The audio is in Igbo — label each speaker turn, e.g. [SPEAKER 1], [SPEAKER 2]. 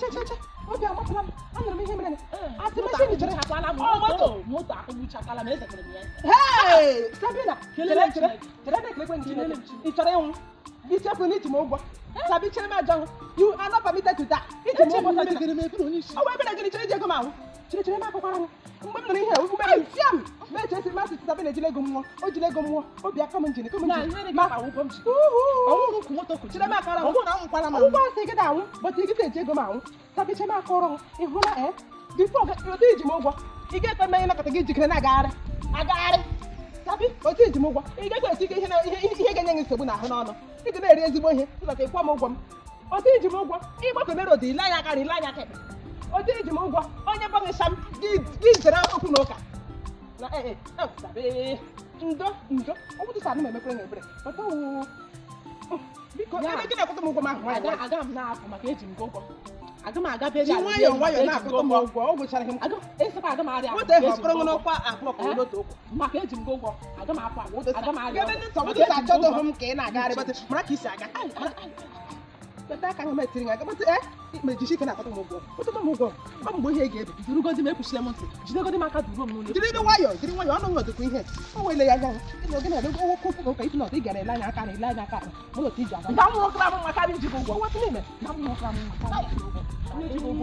[SPEAKER 1] che. Obi amapụla m. Anụrụ m ihe mere. Asị machine chere
[SPEAKER 2] akwala m moto akụgbuchakala m ezekere m ya.
[SPEAKER 1] Hey, Sabina,
[SPEAKER 2] Kelele m
[SPEAKER 1] chere na-ekelekwe nke
[SPEAKER 2] Kelele m
[SPEAKER 1] ị chọrọ ịnwụ? Ị chefu na iji m ụgwọ. Sabi chere m ajọ. You are not permitted to die. Iji m ụgwọ Sabina. Ọ wee ebe na gịnị chere iji ego m ahụ? Chere m akụkwara m. Mgbe m nụrụ ihe ugbe m fiam. Na-eche esi masị Sabina ejile ego mmụọ. O jile ego mmụọ. Obi aka m njini.
[SPEAKER 2] Ma awụkwọ m ji. Ọwụrụ kwụ moto kwụ.
[SPEAKER 1] Chere m akara m.
[SPEAKER 2] Ọwụrụ anwụkwala m.
[SPEAKER 1] Ụgwọ asị gị na-anwụ. Bọtụ ị gịta eji ego m ahụ. Sabi chere m akọrọ m. Ị hụ na bifo otu iji m ụgwọ. Ị ga-ekwe mmanya nakọta gị jikere na-agagharị. Sabi, otu iji m ụgwọ. Ị gaghị esi ihe ga-enye gị nsogbu n'ahụ n'ọnụ. Ị ga na-eri ezigbo ihe sịta ka ị kwụọ m ụgwọ m. Otu iji m ụgwọ. Ịgbafe mere odi ile anya aka ile anya aka ekpe. Otu iji m ụgwọ. Onye gbanwe sham gị zere okwu na ụka. Na Sabi, ndo. Ọ bụrụ sa m emekwe ebere. Bata wụ. Biko, ebe gị na-akwụta m ụgwọ m ahụ nwaanyị.
[SPEAKER 2] Aga m na-apụ maka eji m gị ụgwọ. Aga m aga be
[SPEAKER 1] ji nwayọọ na-akwụta m ụgwọ. Ọ gwụchara m.
[SPEAKER 2] Aga m arịa.
[SPEAKER 1] Nwata ịhụ ọkpọrọ n'ọkwa abụọ ka n'otu okwu.
[SPEAKER 2] Maka eji m gị ụgwọ. Aga m apụ aga m arịa.
[SPEAKER 1] Ebe ndị nsọ bụdị achọdọ hụ m ka ị na-agagharị bata mara ka isi aga. Kpeta aka m metiri aga bata mejisi ike na-akpata m ụgwọ. Kpata m ụgwọ. Ọ bụ mgbe ihe ga-ebi.
[SPEAKER 2] Durugodi m ekwuchila m ntị. Jidegodi m aka duru m n'ụlọ.
[SPEAKER 1] Jiri nwayọọ ọnụ nwedịkwa ihe. O nwere ya anya. Oge na-ebe okwu ụka isi na ọdị gara ele anya aka mụ otu iji aga.
[SPEAKER 2] Nga m nwụrụ m maka iji gị ụgwọ.
[SPEAKER 1] Nwata n'ime.
[SPEAKER 2] Nga m nwụrụ m maka iji gị ụgwọ.